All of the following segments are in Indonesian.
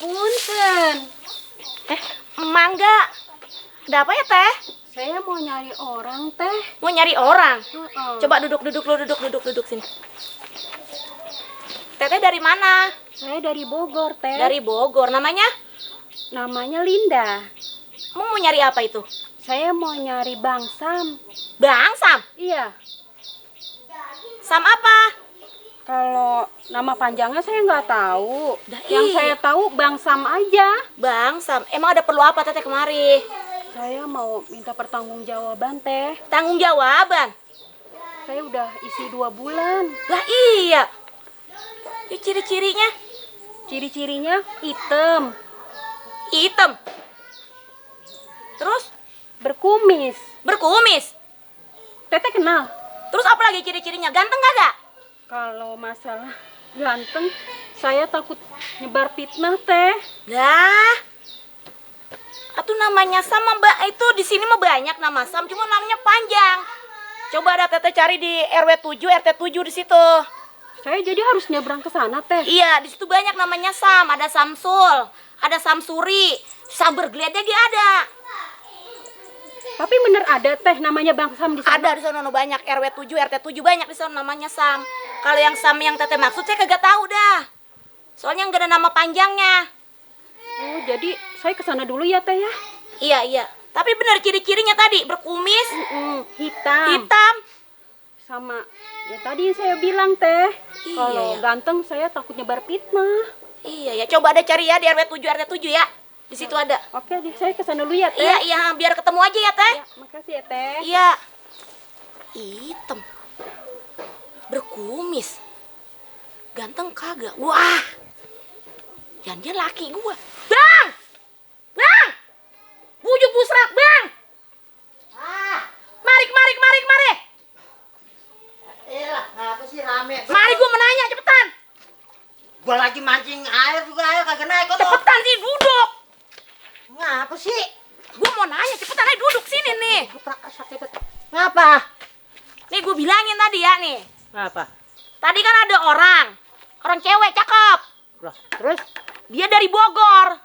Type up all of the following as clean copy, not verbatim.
Punten. Mangga. Ada apa ya, Teh? Saya mau nyari orang, Teh. Mau nyari orang. Heeh. Coba duduk sini. Teteh dari mana? Saya dari Bogor, Teh. Dari Bogor. Namanya? Namanya Linda. Mau nyari apa itu? Saya mau nyari Bang Sam. Bang Sam. Iya. Sam apa? Kalau nama panjangnya saya nggak tahu. Yang iya. saya tahu Bang Sam aja. Bang Sam. Emang ada perlu apa Teteh kemari? Saya mau minta pertanggungjawaban, Teh. Tanggung jawaban. Saya udah isi 2 bulan. Lah iya. Ya, ciri-cirinya? Ciri-cirinya hitam, Hitam. Terus berkumis. berkumis. Teteh kenal? Terus apa lagi ciri-cirinya? Ganteng kagak? Kalau masalah ganteng, saya takut nyebar fitnah, Teh. Lah. Atuh namanya Sam Mbak, itu di sini mah banyak nama Sam, cuma namanya panjang. Coba ada Teteh cari di RW 7, RT 7 di situ. Saya jadi harus nyebrang ke sana, Teh. Iya, di situ banyak namanya Sam, ada Samsul, ada Samsuri, Sam bergeledek dia ada. Tapi bener ada, Teh, namanya Bang Sam di sana. Ada di sana banyak RW 7, RT 7 banyak di sana namanya Sam. Kalau yang Sam yang Teteh maksud saya kagak tahu dah. Soalnya nggak ada nama panjangnya. Oh, jadi saya ke sana dulu ya, Teh ya. Iya. Tapi bener ciri-cirinya tadi berkumis, Hitam. hitam. Sama ya tadi saya bilang, Teh. Iya, Kalau ya. ganteng saya takut nyebar fitnah. Iya ya, coba ada cari ya di RW 7, RT 7 ya. Di situ ada. Oke, saya ke sana dulu ya, Teh. Iya, biar ketemu aja ya, Teh. Ya, makasih ya, Teh. Iya. Hitam. Berkumis. Ganteng kagak? Wah. Jangan dia laki gua. Bang! Bang! Bujuk busrak, Bang! Mari. Elah, ngapa sih rame? Mari gua menanya cepetan. Gua lagi mancing air juga, ayo kagak naik kok. Cepetan sih duduk. Ngapa sih? Gua mau nanya cepetan aja duduk sini nih. Ngapa? Nih gua bilangin tadi ya nih. Ngapa? Tadi kan ada orang cewek cakep. Loh, terus Dia dari Bogor.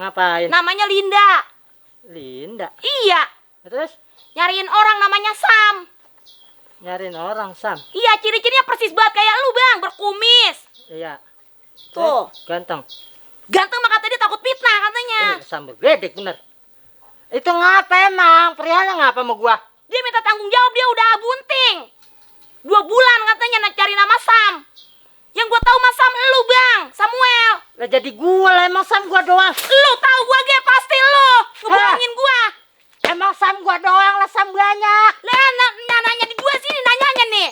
ngapain? Namanya Linda. Linda. Iya, Terus nyariin orang namanya Sam. nyariin orang, Sam. Iya, ciri-cirinya persis banget kayak lu, Bang, berkumis. Iya. Tuh. Ganteng. Ganteng mah kata dia takut fitnah katanya. Sam bergedek bener. Itu ngapa emang? Perihanya ngapa sama gua? Dia minta tanggung jawab, dia udah bunting. 2 bulan katanya nak cari nama Sam. Yang gua tahu mas Sam lu, Bang, Samuel. Lah jadi gua lah, emang Sam gua doang. Lu tahu gua ge pasti lu ngebohongin gua. Emang Sam gua doang lah, Sam banyak. Lah nanya di gua sini nanyanya nih.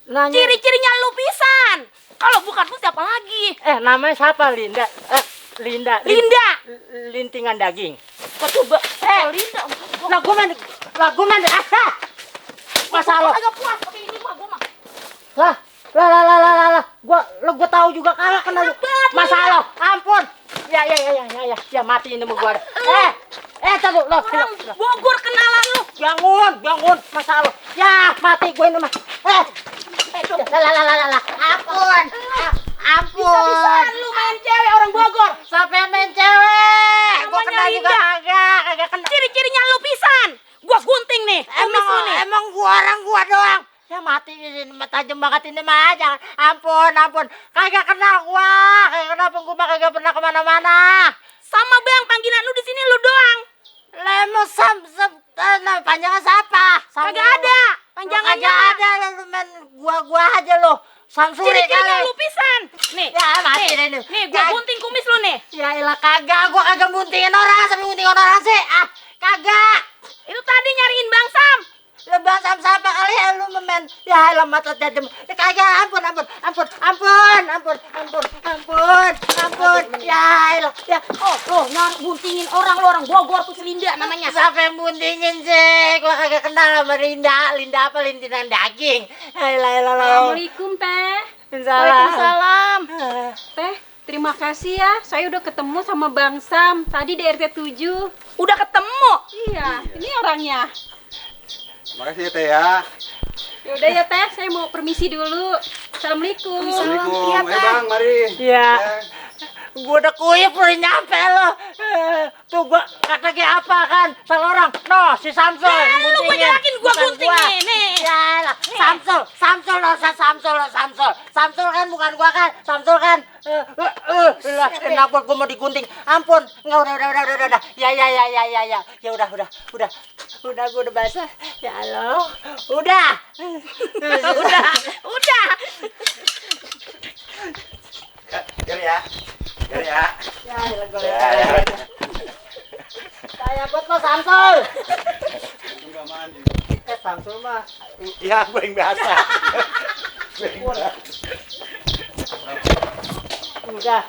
Nanya. Ciri-cirinya lu pisan. Kalau bukan lu siapa lagi? Namanya siapa, Linda? Linda. Lintingan daging. Kok coba? Linda. Lah gua main. Masalah. Agak puas pakai ini mah gua mah. Lah. Gua tahu juga kalau kena masalah. Ampun. Ya mati ini sama gua. Tunggu lo. Bogor kenalan lu. Bangun. Masalah. Ya, mati gue ini mah. Lah. Ampun. Bisa-bisaan lu main cewek orang Bogor. Sampai main cewek. Gua Namanya kena juga Linda. kagak kena. Ciri-cirinya lu pisan. Gua gunting nih. Kumis lu nih. Emang gua doang. Ya mati ini tajam banget ini mah. Jangan. Ampun. Kagak kena gua. Gua mah kagak pernah kemana-mana. Sama Bang, panggilan lu di sini lu doang. Lemo Sam panjangnya siapa? Kagak ada. Panjangannya. Kagak ada lu main gua aja lo. Samsuri Ciri-cirinya kali. lu pisan. Nih. Ya mati deh lu. Nih, gua gunting kumis lu nih. Ya elah kagak, gua kagak buntingin orang, sampai buntingin orang sih. Kagak. Itu tadi nyariin Bang Sam. Lebang Sam siapa kali ya lu memen. Ya elah mata tajam. Kagak, ampun. Ya elah. Ya. Oh, buntingin orang lu, orang Bogor tuh si Linda namanya. Siapa yang buntingin sih? Gua kagak kenal sama Linda. Linda apa? Lintingan daging. Elah. Assalamualaikum, Teh. Waalaikumsalam. Teh, terima kasih ya. Saya udah ketemu sama Bang Sam tadi di RT 7. Udah ketemu. Iya, ini orangnya. Makasih ya Teh ya. Yaudah ya, Teh, saya mau permisi dulu. Assalamualaikum. Assalamualaikum. Iya, Ayo Teh. Bang, mari. Iya. Teh. Gua udah kuyup udah nyampe lo. Tuh gua kata kayak apa kan? Salah orang. No, si Samsul yang lu guntingin. banyakin gua Bukan guntingin, nih. Ya lah, Samsul lo, Samsul. Samsul kan bukan gua kan? Samsul kan. Lah, kenapa gua mau digunting? Ampun, enggak udah. Ya. Ya udah. Udah gua udah basah. Ya Allah. Udah. Udah. Gari ya. Ya, gua saya buat lo Samsul. Enggak mandi. Samsul mah Iya, gue yang biasa. udah.